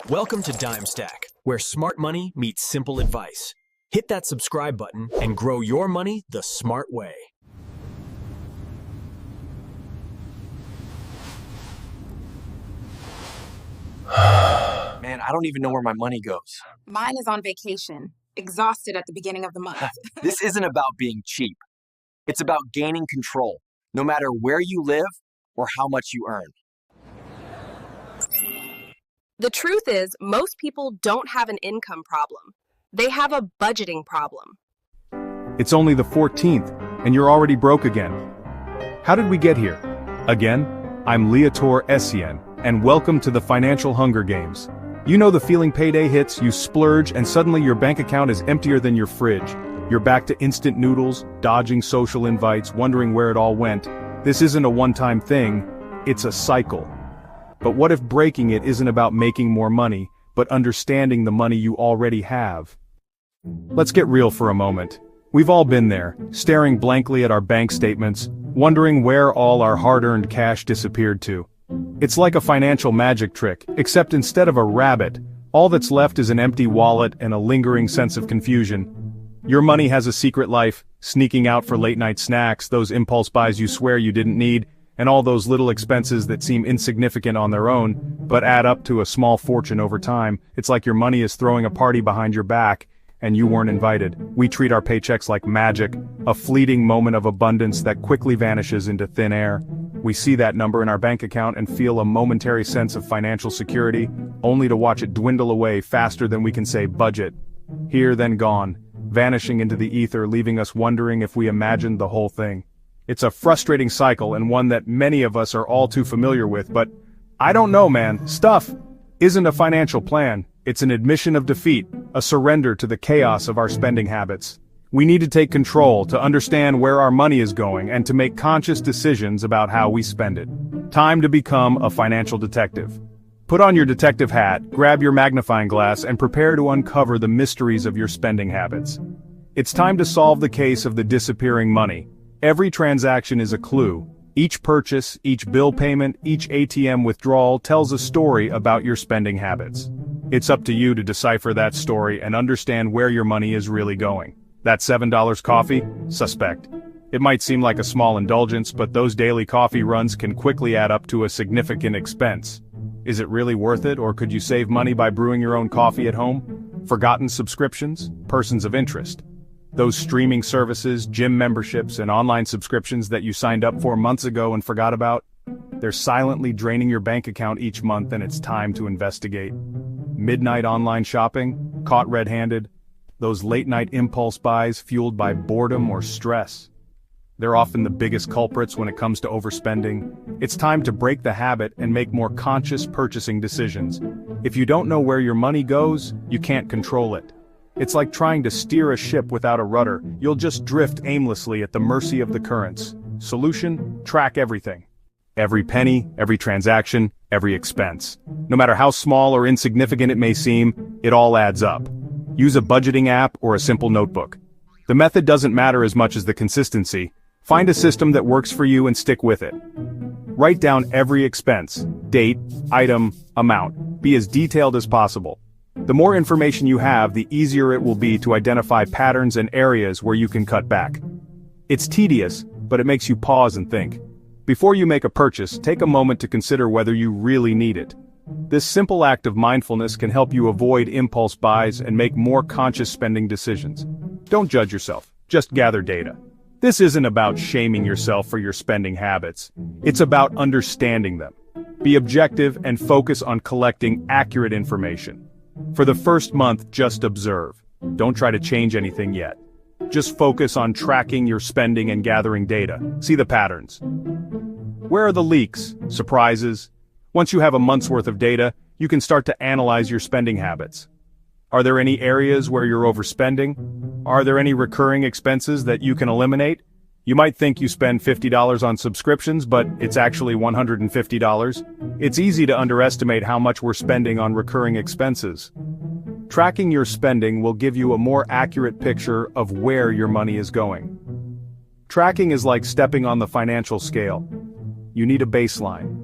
Welcome to DimeStack, where smart money meets simple advice. Hit that subscribe button and grow your money the smart way. Man, I don't even know where my money goes. Mine is on vacation, exhausted at the beginning of the month. This isn't about being cheap. It's about gaining control, no matter where you live or how much you earn. The truth is, most people don't have an income problem. They have a budgeting problem. It's only the 14th, and you're already broke again. How did we get here? Again, I'm Leotor Essien, and welcome to the Financial Hunger Games. You know the feeling payday hits, you splurge, and suddenly your bank account is emptier than your fridge. You're back to instant noodles, dodging social invites, wondering where it all went. This isn't a one-time thing, it's a cycle. But what if breaking it isn't about making more money, but understanding the money you already have? Let's get real for a moment. We've all been there, staring blankly at our bank statements, wondering where all our hard-earned cash disappeared to. It's like a financial magic trick, except instead of a rabbit, all that's left is an empty wallet and a lingering sense of confusion. Your money has a secret life, sneaking out for late-night snacks, those impulse buys you swear you didn't need, and all those little expenses that seem insignificant on their own, but add up to a small fortune over time. It's like your money is throwing a party behind your back, and you weren't invited. We treat our paychecks like magic, a fleeting moment of abundance that quickly vanishes into thin air. We see that number in our bank account and feel a momentary sense of financial security, only to watch it dwindle away faster than we can say budget. Here then gone, vanishing into the ether, leaving us wondering if we imagined the whole thing. It's a frustrating cycle and one that many of us are all too familiar with, but I don't know, man. Stuff isn't a financial plan. It's an admission of defeat, a surrender to the chaos of our spending habits. We need to take control, to understand where our money is going, and to make conscious decisions about how we spend it. Time to become a financial detective. Put on your detective hat, grab your magnifying glass, and prepare to uncover the mysteries of your spending habits. It's time to solve the case of the disappearing money. Every transaction is a clue. Each purchase, each bill payment, each ATM withdrawal tells a story about your spending habits. It's up to you to decipher that story and understand where your money is really going. That $7 coffee? Suspect. It might seem like a small indulgence, but those daily coffee runs can quickly add up to a significant expense. Is it really worth it, or could you save money by brewing your own coffee at home? Forgotten subscriptions? Persons of interest. Those streaming services, gym memberships, and online subscriptions that you signed up for months ago and forgot about? They're silently draining your bank account each month, and it's time to investigate. Midnight online shopping? Caught red-handed? Those late-night impulse buys fueled by boredom or stress? They're often the biggest culprits when it comes to overspending. It's time to break the habit and make more conscious purchasing decisions. If you don't know where your money goes, you can't control it. It's like trying to steer a ship without a rudder. You'll just drift aimlessly at the mercy of the currents. Solution? Track everything. Every penny, every transaction, every expense. No matter how small or insignificant it may seem, it all adds up. Use a budgeting app or a simple notebook. The method doesn't matter as much as the consistency. Find a system that works for you and stick with it. Write down every expense, date, item, amount. Be as detailed as possible. The more information you have, the easier it will be to identify patterns and areas where you can cut back. It's tedious, but it makes you pause and think. Before you make a purchase, take a moment to consider whether you really need it. This simple act of mindfulness can help you avoid impulse buys and make more conscious spending decisions. Don't judge yourself, just gather data. This isn't about shaming yourself for your spending habits. It's about understanding them. Be objective and focus on collecting accurate information. For the first month, just observe. Don't try to change anything yet. Just focus on tracking your spending and gathering data. See the patterns. Where are the leaks, surprises? Once you have a month's worth of data, you can start to analyze your spending habits. Are there any areas where you're overspending? Are there any recurring expenses that you can eliminate? You might think you spend $50 on subscriptions, but it's actually $150. It's easy to underestimate how much we're spending on recurring expenses. Tracking your spending will give you a more accurate picture of where your money is going. Tracking is like stepping on the financial scale. You need a baseline.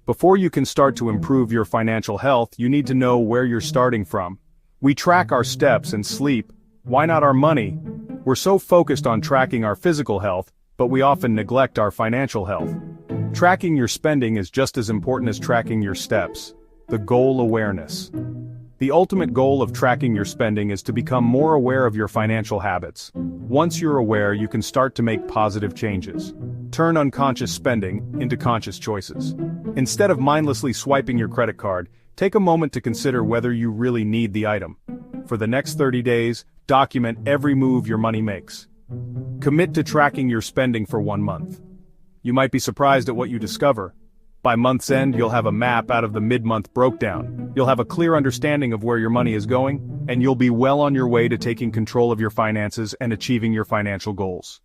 Before you can start to improve your financial health, you need to know where you're starting from. We track our steps and sleep. Why not our money? We're so focused on tracking our physical health, but we often neglect our financial health. Tracking your spending is just as important as tracking your steps. The goal awareness. The ultimate goal of tracking your spending is to become more aware of your financial habits. Once you're aware, you can start to make positive changes. Turn unconscious spending into conscious choices. Instead of mindlessly swiping your credit card, take a moment to consider whether you really need the item. For the next 30 days, document every move your money makes. Commit to tracking your spending for 1 month. You might be surprised at what you discover. By month's end, you'll have a map out of the mid-month breakdown. You'll have a clear understanding of where your money is going, and you'll be well on your way to taking control of your finances and achieving your financial goals.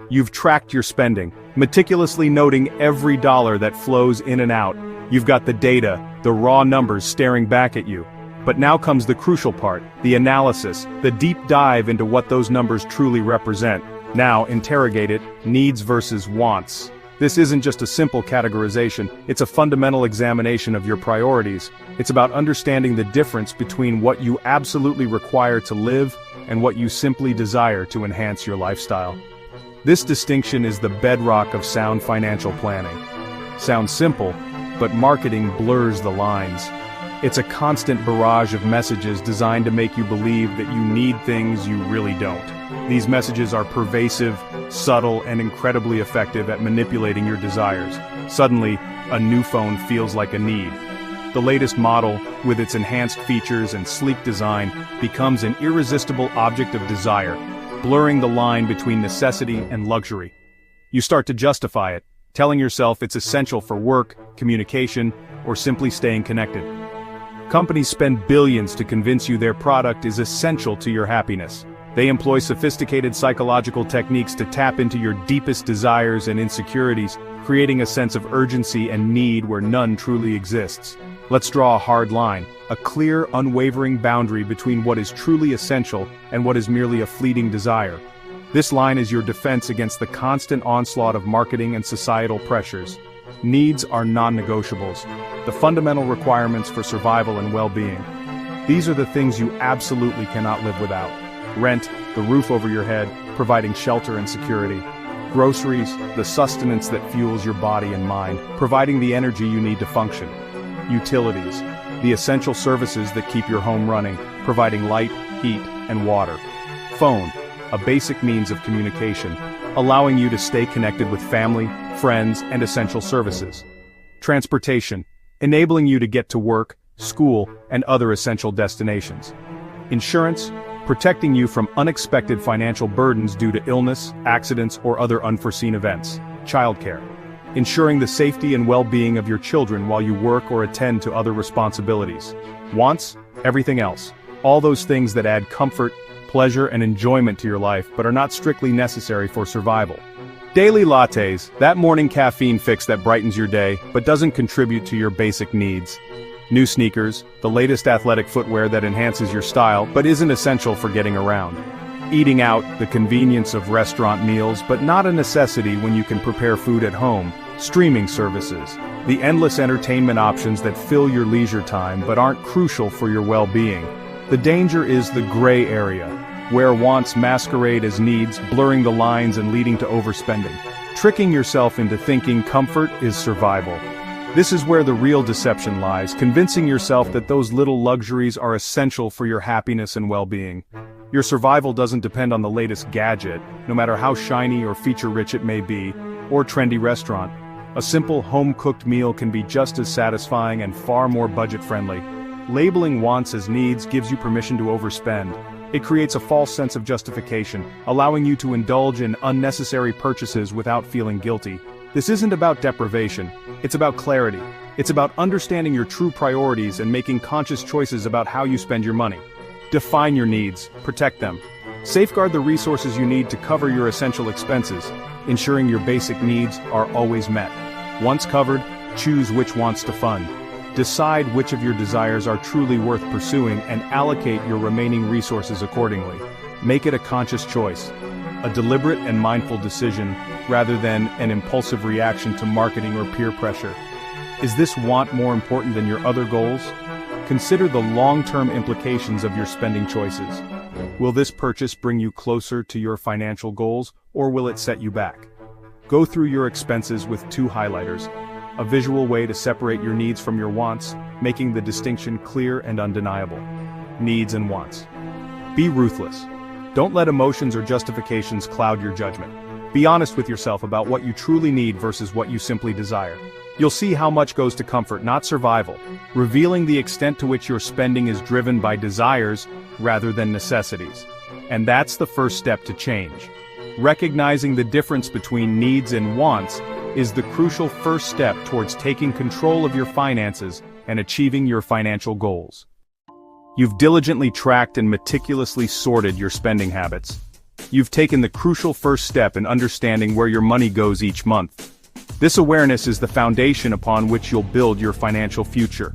You've tracked your spending, meticulously noting every dollar that flows in and out. You've got the data, the raw numbers staring back at you. But now comes the crucial part, the analysis, the deep dive into what those numbers truly represent. Now, interrogate it, needs versus wants. This isn't just a simple categorization, it's a fundamental examination of your priorities. It's about understanding the difference between what you absolutely require to live and what you simply desire to enhance your lifestyle. This distinction is the bedrock of sound financial planning. Sounds simple, but marketing blurs the lines. It's a constant barrage of messages designed to make you believe that you need things you really don't. These messages are pervasive, subtle, and incredibly effective at manipulating your desires. Suddenly, a new phone feels like a need. The latest model, with its enhanced features and sleek design, becomes an irresistible object of desire, blurring the line between necessity and luxury. You start to justify it, telling yourself it's essential for work, communication, or simply staying connected. Companies spend billions to convince you their product is essential to your happiness. They employ sophisticated psychological techniques to tap into your deepest desires and insecurities, creating a sense of urgency and need where none truly exists. Let's draw a hard line, a clear, unwavering boundary between what is truly essential and what is merely a fleeting desire. This line is your defense against the constant onslaught of marketing and societal pressures. Needs are non-negotiables, the fundamental requirements for survival and well-being. These are the things you absolutely cannot live without. Rent, the roof over your head, providing shelter and security. Groceries, the sustenance that fuels your body and mind, providing the energy you need to function. Utilities, the essential services that keep your home running, providing light, heat, and water. Phone, a basic means of communication, allowing you to stay connected with family, friends, and essential services. Transportation, enabling you to get to work, school, and other essential destinations. Insurance, protecting you from unexpected financial burdens due to illness, accidents, or other unforeseen events. Childcare, ensuring the safety and well-being of your children while you work or attend to other responsibilities. Wants, everything else. All those things that add comfort, pleasure, and enjoyment to your life, but are not strictly necessary for survival. Daily lattes, that morning caffeine fix that brightens your day, but doesn't contribute to your basic needs. New sneakers, the latest athletic footwear that enhances your style, but isn't essential for getting around. Eating out, the convenience of restaurant meals, but not a necessity when you can prepare food at home. Streaming services, the endless entertainment options that fill your leisure time, but aren't crucial for your well-being. The danger is the gray area, where wants masquerade as needs, blurring the lines and leading to overspending. Tricking yourself into thinking comfort is survival. This is where the real deception lies, convincing yourself that those little luxuries are essential for your happiness and well-being. Your survival doesn't depend on the latest gadget, no matter how shiny or feature-rich it may be, or trendy restaurant. A simple home-cooked meal can be just as satisfying and far more budget-friendly. Labeling wants as needs gives you permission to overspend. It creates a false sense of justification, allowing you to indulge in unnecessary purchases without feeling guilty. This isn't about deprivation, it's about clarity. It's about understanding your true priorities and making conscious choices about how you spend your money. Define your needs, protect them. Safeguard the resources you need to cover your essential expenses, ensuring your basic needs are always met. Once covered, choose which wants to fund. Decide which of your desires are truly worth pursuing and allocate your remaining resources accordingly. Make it a conscious choice, a deliberate and mindful decision, rather than an impulsive reaction to marketing or peer pressure. Is this want more important than your other goals? Consider the long-term implications of your spending choices. Will this purchase bring you closer to your financial goals, or will it set you back? Go through your expenses with two highlighters, a visual way to separate your needs from your wants, making the distinction clear and undeniable. Needs and wants. Be ruthless. Don't let emotions or justifications cloud your judgment. Be honest with yourself about what you truly need versus what you simply desire. You'll see how much goes to comfort, not survival, revealing the extent to which your spending is driven by desires rather than necessities. And that's the first step to change. Recognizing the difference between needs and wants is the crucial first step towards taking control of your finances and achieving your financial goals. You've diligently tracked and meticulously sorted your spending habits. You've taken the crucial first step in understanding where your money goes each month. This awareness is the foundation upon which you'll build your financial future.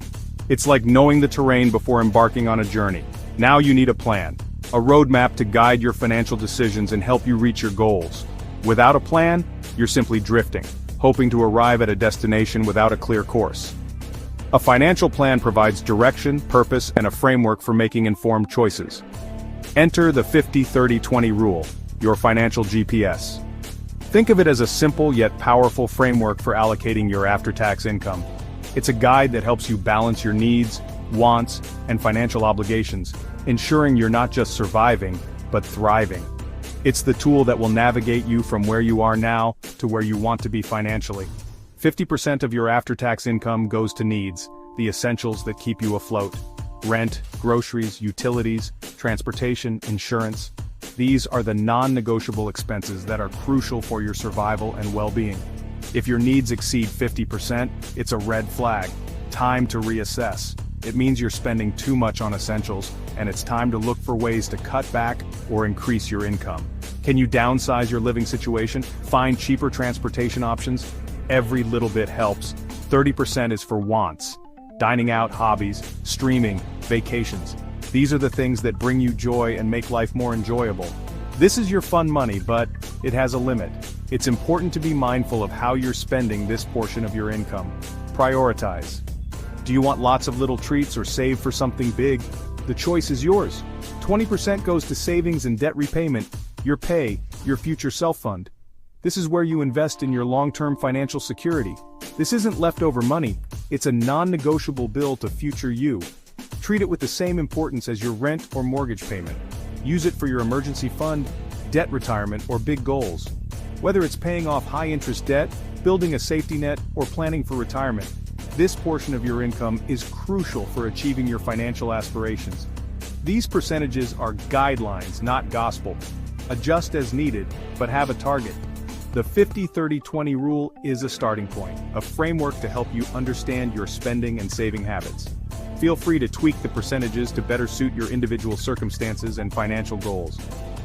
It's like knowing the terrain before embarking on a journey. Now you need a plan, a roadmap to guide your financial decisions and help you reach your goals. Without a plan, you're simply drifting, hoping to arrive at a destination without a clear course. A financial plan provides direction, purpose, and a framework for making informed choices. Enter the 50-30-20 rule, your financial GPS. Think of it as a simple yet powerful framework for allocating your after-tax income. It's a guide that helps you balance your needs, wants, and financial obligations, ensuring you're not just surviving, but thriving. It's the tool that will navigate you from where you are now to where you want to be financially. 50% of your after-tax income goes to needs, the essentials that keep you afloat. Rent, groceries, utilities, transportation, insurance. These are the non-negotiable expenses that are crucial for your survival and well-being. If your needs exceed 50%, it's a red flag. Time to reassess. It means you're spending too much on essentials, and it's time to look for ways to cut back or increase your income. Can you downsize your living situation? Find cheaper transportation options? Every little bit helps. 30% is for wants. Dining out, hobbies, streaming, vacations. These are the things that bring you joy and make life more enjoyable. This is your fun money, but it has a limit. It's important to be mindful of how you're spending this portion of your income. Prioritize. Do you want lots of little treats or save for something big? The choice is yours. 20% goes to savings and debt repayment, your pay, your future self-fund. This is where you invest in your long-term financial security. This isn't leftover money, it's a non-negotiable bill to future you. Treat it with the same importance as your rent or mortgage payment. Use it for your emergency fund, debt retirement, or big goals. Whether it's paying off high-interest debt, building a safety net, or planning for retirement, this portion of your income is crucial for achieving your financial aspirations. These percentages are guidelines, not gospel. Adjust as needed, but have a target. The 50-30-20 rule is a starting point, a framework to help you understand your spending and saving habits. Feel free to tweak the percentages to better suit your individual circumstances and financial goals.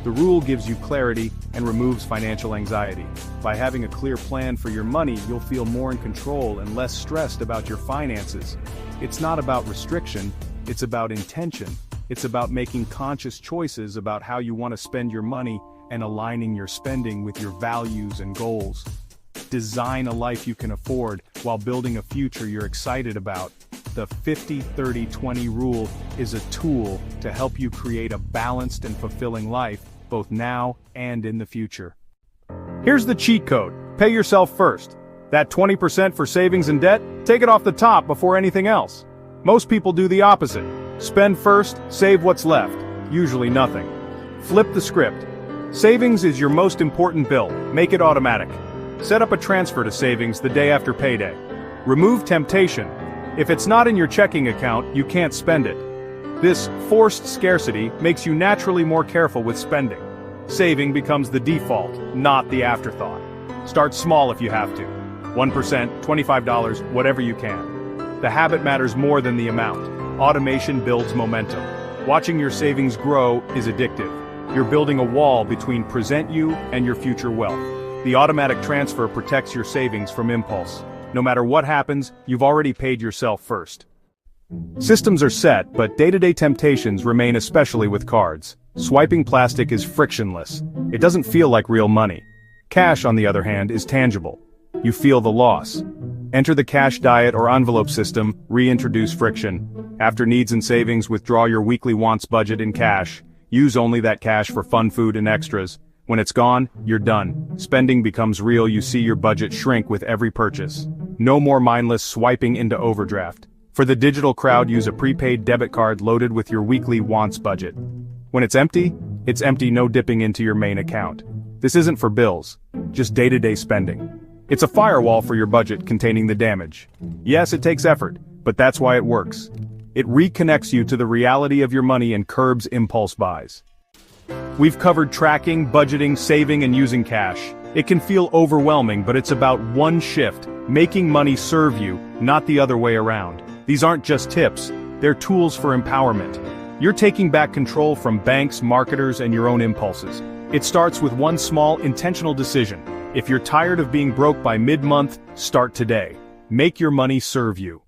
The rule gives you clarity and removes financial anxiety. By having a clear plan for your money, you'll feel more in control and less stressed about your finances. It's not about restriction, it's about intention. It's about making conscious choices about how you want to spend your money and aligning your spending with your values and goals. Design a life you can afford while building a future you're excited about. The 50-30-20 rule is a tool to help you create a balanced and fulfilling life, both now and in the future. Here's the cheat code. Pay yourself first. That 20% for savings and debt, take it off the top before anything else. Most people do the opposite. Spend first, save what's left, usually nothing. Flip the script. Savings is your most important bill. Make it automatic. Set up a transfer to savings the day after payday. Remove temptation. If it's not in your checking account, you can't spend it. This forced scarcity makes you naturally more careful with spending. Saving becomes the default, not the afterthought. Start small if you have to. 1%, $25, whatever you can. The habit matters more than the amount. Automation builds momentum. Watching your savings grow is addictive. You're building a wall between present you and your future wealth. The automatic transfer protects your savings from impulse. No matter what happens, you've already paid yourself first. Systems are set, but day-to-day temptations remain, especially with cards. Swiping plastic is frictionless. It doesn't feel like real money. Cash, on the other hand, is tangible. You feel the loss. Enter the cash diet or envelope system, reintroduce friction. After needs and savings, withdraw your weekly wants budget in cash. Use only that cash for fun food and extras. When it's gone, you're done. Spending becomes real, you see your budget shrink with every purchase. No more mindless swiping into overdraft. For the digital crowd, use a prepaid debit card loaded with your weekly wants budget. When it's empty, no dipping into your main account. This isn't for bills, just day-to-day spending. It's a firewall for your budget containing the damage. Yes, it takes effort, but that's why it works. It reconnects you to the reality of your money and curbs impulse buys. We've covered tracking, budgeting, saving, and using cash. It can feel overwhelming, but it's about one shift, making money serve you, not the other way around. These aren't just tips, they're tools for empowerment. You're taking back control from banks, marketers, and your own impulses. It starts with one small, intentional decision. If you're tired of being broke by mid-month, start today. Make your money serve you.